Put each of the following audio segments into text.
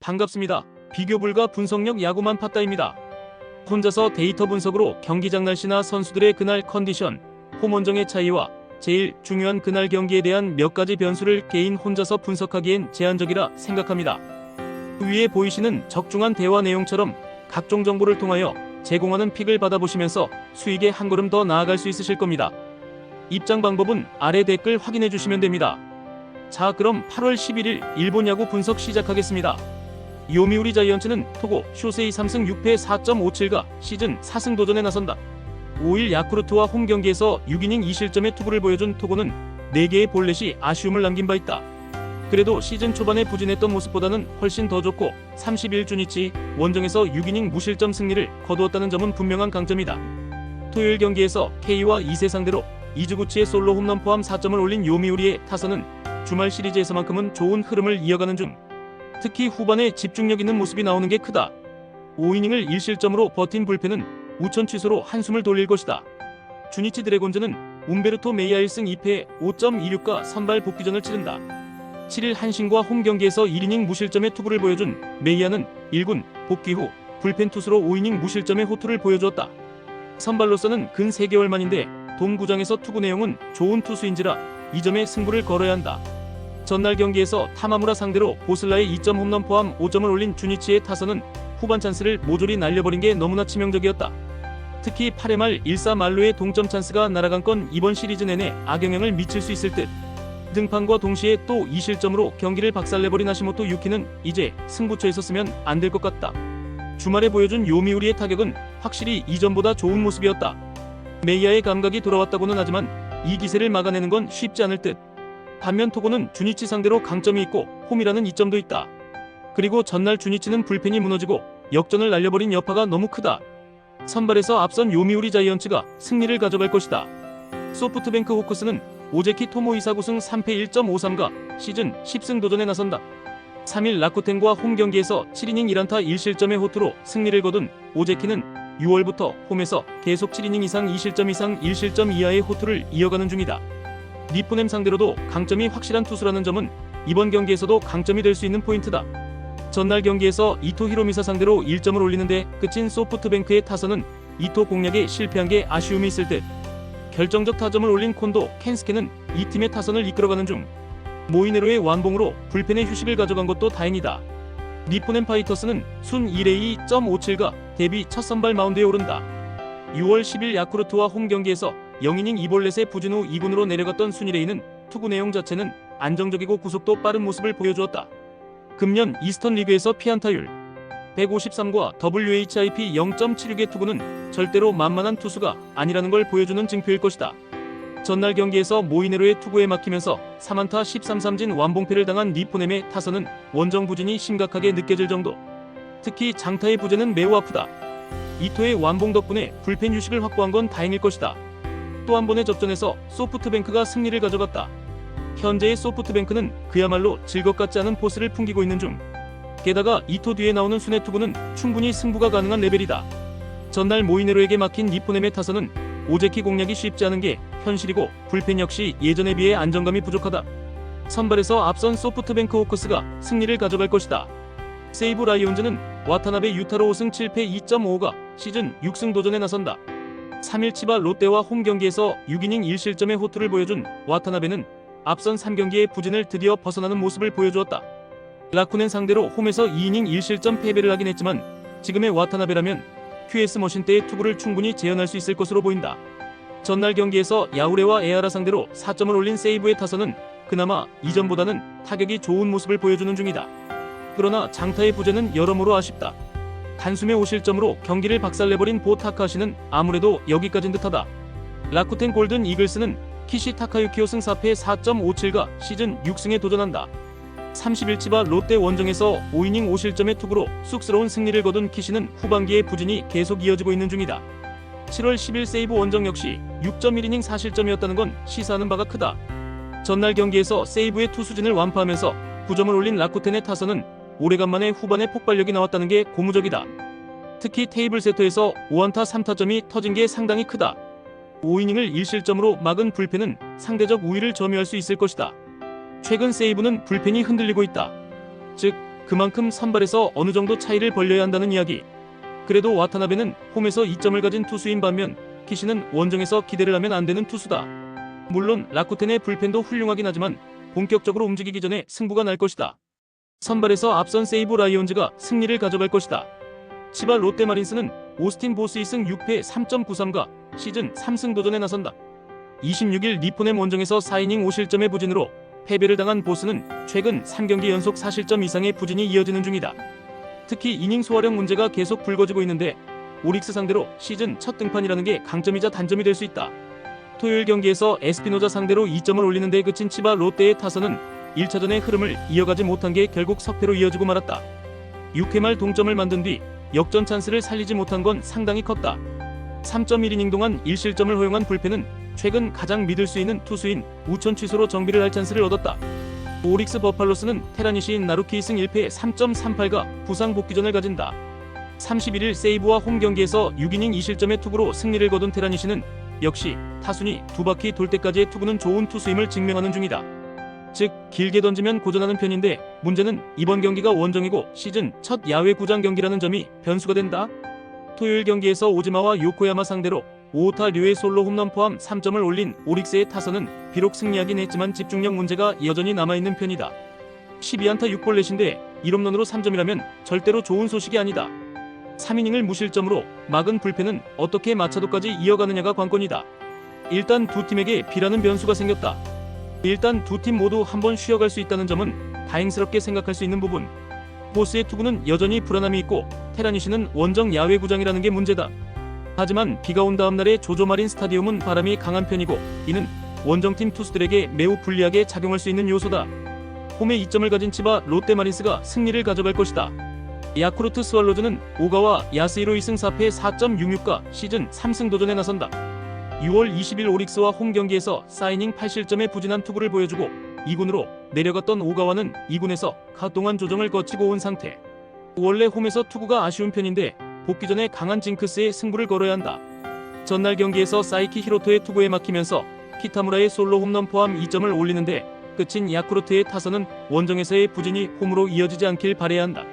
반갑습니다. 비교 불가 분석력 야구만 팠다입니다. 혼자서 데이터 분석으로 경기장 날씨나 선수들의 그날 컨디션, 홈 원정의 차이와 제일 중요한 그날 경기에 대한 몇 가지 변수를 개인 혼자서 분석하기엔 제한적이라 생각합니다. 위에 보이시는 적중한 대화 내용처럼 각종 정보를 통하여 제공하는 픽을 받아보시면서 수익에 한 걸음 더 나아갈 수 있으실 겁니다. 입장 방법은 아래 댓글 확인해 주시면 됩니다. 자, 그럼 8월 11일 일본 야구 분석 시작하겠습니다. 요미우리 자이언츠는 토고 쇼세이 3승 6패 4.57가 시즌 4승 도전에 나선다. 5일 야쿠르트와 홈 경기에서 6이닝 2실점의 투구를 보여준 토고는 4개의 볼넷이 아쉬움을 남긴 바 있다. 그래도 시즌 초반에 부진했던 모습보다는 훨씬 더 좋고 31주니치 원정에서 6이닝 무실점 승리를 거두었다는 점은 분명한 강점이다. 토요일 경기에서 K와 2세 상대로 이즈구치의 솔로 홈런 포함 4점을 올린 요미우리의 타선은 주말 시리즈에서만큼은 좋은 흐름을 이어가는 중. 특히 후반에 집중력 있는 모습이 나오는 게 크다. 5이닝을 1실점으로 버틴 불펜은 우천 취소로 한숨을 돌릴 것이다. 주니치 드래곤즈는 움베르토 메이아 1승 2패 5.26가 선발 복귀전을 치른다. 7일 한신과 홈 경기에서 1이닝 무실점의 투구를 보여준 메이아는 1군 복귀 후 불펜 투수로 5이닝 무실점의 호투를 보여주었다. 선발로서는 근 3개월 만인데 돔구장에서 투구 내용은 좋은 투수인지라 이 점에 승부를 걸어야 한다. 전날 경기에서 타마무라 상대로 보슬라의 2점 홈런 포함 5점을 올린 주니치의 타선은 후반 찬스를 모조리 날려버린 게 너무나 치명적이었다. 특히 8회 말 1사 말루의 동점 찬스가 날아간 건 이번 시리즈 내내 악영향을 미칠 수 있을 듯. 등판과 동시에 또 2실점으로 경기를 박살내버린 하시모토 유키는 이제 승부처에 섰으면 안 될 것 같다. 주말에 보여준 요미우리의 타격은 확실히 이전보다 좋은 모습이었다. 메이아의 감각이 돌아왔다고는 하지만 이 기세를 막아내는 건 쉽지 않을 듯. 반면 토고는 주니치 상대로 강점이 있고 홈이라는 이점도 있다. 그리고 전날 주니치는 불펜이 무너지고 역전을 날려버린 여파가 너무 크다. 선발에서 앞선 요미우리 자이언츠가 승리를 가져갈 것이다. 소프트뱅크 호크스는 오제키 토모 이사 9승 3패 1.53가 시즌 10승 도전에 나선다. 3일 라쿠텐과 홈 경기에서 7이닝 1안타 1실점의 호투로 승리를 거둔 오제키는 6월부터 홈에서 계속 7이닝 이상 2실점 이상 1실점 이하의 호투를 이어가는 중이다. 니포넴 상대로도 강점이 확실한 투수라는 점은 이번 경기에서도 강점이 될 수 있는 포인트다. 전날 경기에서 이토 히로미사 상대로 1점을 올리는데 그친 소프트뱅크의 타선은 이토 공략에 실패한 게 아쉬움이 있을 듯. 결정적 타점을 올린 콘도 켄스케는 이 팀의 타선을 이끌어가는 중. 모이네로의 완봉으로 불펜의 휴식을 가져간 것도 다행이다. 니포넴 파이터스는 순 1회 2.57가 데뷔 첫 선발 마운드에 오른다. 6월 10일 야쿠르트와 홈 경기에서 0이닝 2볼넷의 부진 후 2군으로 내려갔던 순이레이는 투구 내용 자체는 안정적이고 구속도 빠른 모습을 보여주었다. 금년 이스턴 리그에서 피안타율 153과 WHIP 0.76의 투구는 절대로 만만한 투수가 아니라는 걸 보여주는 증표일 것이다. 전날 경기에서 모이네로의 투구에 막히면서 3안타 13삼진 완봉패를 당한 니포넴의 타선은 원정 부진이 심각하게 느껴질 정도. 특히 장타의 부재는 매우 아프다. 이토의 완봉 덕분에 불펜 휴식을 확보한 건 다행일 것이다. 또 한 번의 접전에서 소프트뱅크가 승리를 가져갔다. 현재의 소프트뱅크는 그야말로 즐겁 같지 않은 포스를 풍기고 있는 중. 게다가 이토 뒤에 나오는 순회 투구는 충분히 승부가 가능한 레벨이다. 전날 모이네로에게 막힌 니포넴의 타선은 오제키 공략이 쉽지 않은 게 현실이고 불펜 역시 예전에 비해 안정감이 부족하다. 선발에서 앞선 소프트뱅크 호크스가 승리를 가져갈 것이다. 세이브 라이온즈는 와타나베 유타로 5승 7패 2.55가 시즌 6승 도전에 나선다. 3일 치바 롯데와 홈 경기에서 6이닝 1실점의 호투를 보여준 와타나베는 앞선 3경기의 부진을 드디어 벗어나는 모습을 보여주었다. 라쿠넨 상대로 홈에서 2이닝 1실점 패배를 하긴 했지만 지금의 와타나베라면 QS 머신 때의 투구를 충분히 재현할 수 있을 것으로 보인다. 전날 경기에서 야우레와 에아라 상대로 4점을 올린 세이브의 타선은 그나마 이전보다는 타격이 좋은 모습을 보여주는 중이다. 그러나 장타의 부재는 여러모로 아쉽다. 단숨에 5실점으로 경기를 박살내버린 보 타카시는 아무래도 여기까진 듯하다. 라쿠텐 골든 이글스는 키시 타카유키 5승 4패 4.57가 시즌 6승에 도전한다. 30일 치바 롯데 원정에서 5이닝 5실점의 투구로 쑥스러운 승리를 거둔 키시는 후반기의 부진이 계속 이어지고 있는 중이다. 7월 10일 세이브 원정 역시 6.1이닝 4실점이었다는 건 시사하는 바가 크다. 전날 경기에서 세이브의 투수진을 완파하면서 9점을 올린 라쿠텐의 타선은 오래간만에 후반에 폭발력이 나왔다는 게 고무적이다. 특히 테이블 세터에서 5안타 3타점이 터진 게 상당히 크다. 5이닝을 1실점으로 막은 불펜은 상대적 우위를 점유할 수 있을 것이다. 최근 세이브는 불펜이 흔들리고 있다. 즉 그만큼 선발에서 어느 정도 차이를 벌려야 한다는 이야기. 그래도 와타나베는 홈에서 이점을 가진 투수인 반면 키시는 원정에서 기대를 하면 안 되는 투수다. 물론 라쿠텐의 불펜도 훌륭하긴 하지만 본격적으로 움직이기 전에 승부가 날 것이다. 선발에서 앞선 세이브 라이온즈가 승리를 가져갈 것이다. 치바 롯데마린스는 오스틴 보스 2승 6패 3.93가 시즌 3승 도전에 나선다. 26일 니포넴 원정에서 4이닝 5실점의 부진으로 패배를 당한 보스는 최근 3경기 연속 4실점 이상의 부진이 이어지는 중이다. 특히 이닝 소화력 문제가 계속 불거지고 있는데 오릭스 상대로 시즌 첫 등판이라는 게 강점이자 단점이 될 수 있다. 토요일 경기에서 에스피노자 상대로 2점을 올리는 데 그친 치바 롯데의 타선은 1차전의 흐름을 이어가지 못한 게 결국 석패로 이어지고 말았다. 6회 말 동점을 만든 뒤 역전 찬스를 살리지 못한 건 상당히 컸다. 3.1이닝 동안 1실점을 허용한 불펜은 최근 가장 믿을 수 있는 투수인 우천 취소로 정비를 할 찬스를 얻었다. 오릭스 버팔로스는 테라니시인 나루키 2승 1패 3.38가 부상 복귀전을 가진다. 31일 세이브와 홈 경기에서 6이닝 2실점의 투구로 승리를 거둔 테라니시는 역시 타순이 두 바퀴 돌 때까지의 투구는 좋은 투수임을 증명하는 중이다. 즉 길게 던지면 고전하는 편인데 문제는 이번 경기가 원정이고 시즌 첫 야외 구장 경기라는 점이 변수가 된다. 토요일 경기에서 오지마와 요코야마 상대로 5타 류의 솔로 홈런 포함 3점을 올린 오릭스의 타선은 비록 승리하긴 했지만 집중력 문제가 여전히 남아있는 편이다. 12안타 6볼넷인데 1홈런으로 3점이라면 절대로 좋은 소식이 아니다. 3이닝을 무실점으로 막은 불펜은 어떻게 마차도까지 이어가느냐가 관건이다. 일단 두 팀에게 비라는 변수가 생겼다. 일단 두 팀 모두 한번 쉬어갈 수 있다는 점은 다행스럽게 생각할 수 있는 부분. 보스의 투구는 여전히 불안함이 있고 테라니시는 원정 야외 구장이라는 게 문제다. 하지만 비가 온 다음 날의 조조마린 스타디움은 바람이 강한 편이고 이는 원정팀 투수들에게 매우 불리하게 작용할 수 있는 요소다. 홈에 2점을 가진 치바 롯데마린스가 승리를 가져갈 것이다. 야쿠르트 스왈로즈는 오가와 야스히로 2승 4패 4.66가 시즌 3승 도전에 나선다. 6월 20일 오릭스와 홈 경기에서 4이닝 8실점의 부진한 투구를 보여주고 2군으로 내려갔던 오가와는 2군에서 가동한 조정을 거치고 온 상태. 원래 홈에서 투구가 아쉬운 편인데 복귀 전에 강한 징크스에 승부를 걸어야 한다. 전날 경기에서 사이키 히로토의 투구에 막히면서 키타무라의 솔로 홈런 포함 2점을 올리는데 끝인 야쿠르트의 타선은 원정에서의 부진이 홈으로 이어지지 않길 바라야 한다.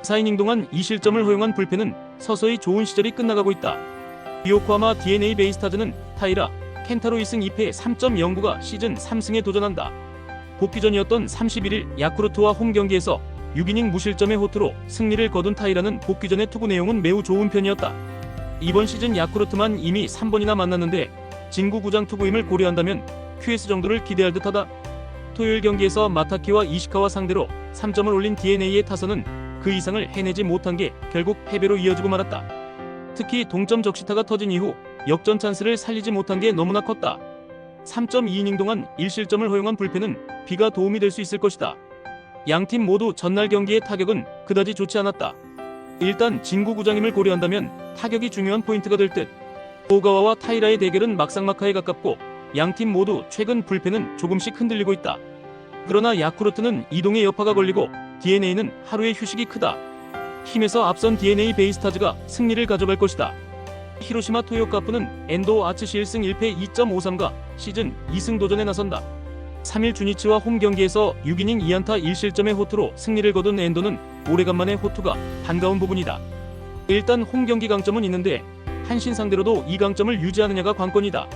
4이닝 동안 2실점을 허용한 불펜은 서서히 좋은 시절이 끝나가고 있다. 요코하마 DNA 베이스타즈는 타이라, 켄타로 2승 2패 3.09가 시즌 3승에 도전한다. 복귀전이었던 31일 야쿠르트와 홈 경기에서 6이닝 무실점의 호투로 승리를 거둔 타이라는 복귀전의 투구 내용은 매우 좋은 편이었다. 이번 시즌 야쿠르트만 이미 3번이나 만났는데 진구 구장 투구임을 고려한다면 QS 정도를 기대할 듯하다. 토요일 경기에서 마타키와 이시카와 상대로 3점을 올린 DNA의 타선은 그 이상을 해내지 못한 게 결국 패배로 이어지고 말았다. 특히 동점 적시타가 터진 이후 역전 찬스를 살리지 못한 게 너무나 컸다. 3.2이닝 동안 1실점을 허용한 불펜은 비가 도움이 될 수 있을 것이다. 양팀 모두 전날 경기의 타격은 그다지 좋지 않았다. 일단 진구 구장임을 고려한다면 타격이 중요한 포인트가 될 듯. 오가와와 타이라의 대결은 막상막하에 가깝고 양팀 모두 최근 불펜은 조금씩 흔들리고 있다. 그러나 야쿠르트는 이동의 여파가 걸리고 DNA는 하루의 휴식이 크다. 힘에서 앞선 DNA 베이스타즈가 승리를 가져갈 것이다. 히로시마 토요카프는 엔도 아츠시 1승 1패 2.53가 시즌 2승 도전에 나선다. 3일 주니치와 홈 경기에서 6이닝 2안타 1실점의 호투로 승리를 거둔 엔도는 오래간만에 호투가 반가운 부분이다. 일단 홈 경기 강점은 있는데 한신 상대로도 이 강점을 유지하느냐가 관건이다.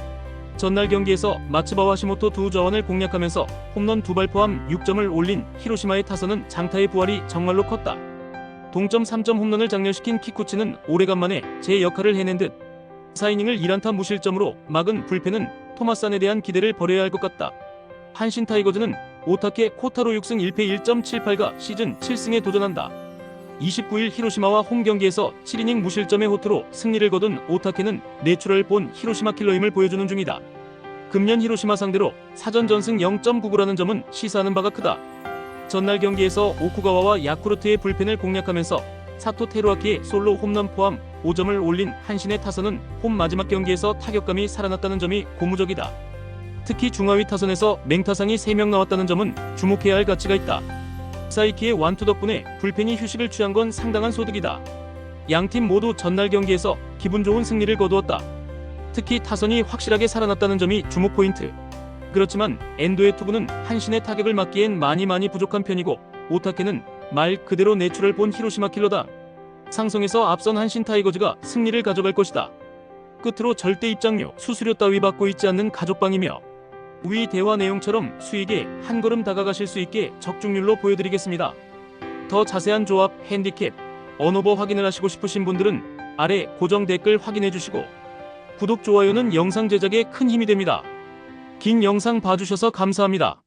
전날 경기에서 마츠바와 시모토 두 좌완을 공략하면서 홈런 2발 포함 6점을 올린 히로시마의 타선은 장타의 부활이 정말로 컸다. 동점 3점 홈런을 장렬시킨 키쿠치는 오래간만에 제 역할을 해낸 듯 4이닝을 1안타 무실점으로 막은 불펜은 토마스안에 대한 기대를 버려야 할 것 같다. 한신 타이거즈는 오타케 코타로 6승 1패 1.78가 시즌 7승에 도전한다. 29일 히로시마와 홈 경기에서 7이닝 무실점의 호투로 승리를 거둔 오타케는 내추럴 본 히로시마 킬러임을 보여주는 중이다. 금년 히로시마 상대로 사전 전승 0.99라는 점은 시사하는 바가 크다. 전날 경기에서 오쿠가와와 야쿠르트의 불펜을 공략하면서 사토 테루아키의 솔로 홈런 포함 5점을 올린 한신의 타선은 홈 마지막 경기에서 타격감이 살아났다는 점이 고무적이다. 특히 중하위 타선에서 맹타상이 3명 나왔다는 점은 주목해야 할 가치가 있다. 사이키의 완투 덕분에 불펜이 휴식을 취한 건 상당한 소득이다. 양팀 모두 전날 경기에서 기분 좋은 승리를 거두었다. 특히 타선이 확실하게 살아났다는 점이 주목 포인트. 그렇지만 엔도의 투구는 한신의 타격을 막기엔 많이 부족한 편이고 오타케는 말 그대로 내추럴 본 히로시마 킬러다. 상성에서 앞선 한신 타이거즈가 승리를 가져갈 것이다. 끝으로 절대 입장료, 수수료 따위 받고 있지 않는 가족방이며 위 대화 내용처럼 수익에 한 걸음 다가가실 수 있게 적중률로 보여드리겠습니다. 더 자세한 조합, 핸디캡, 언오버 확인을 하시고 싶으신 분들은 아래 고정 댓글 확인해 주시고 구독, 좋아요는 영상 제작에 큰 힘이 됩니다. 긴 영상 봐주셔서 감사합니다.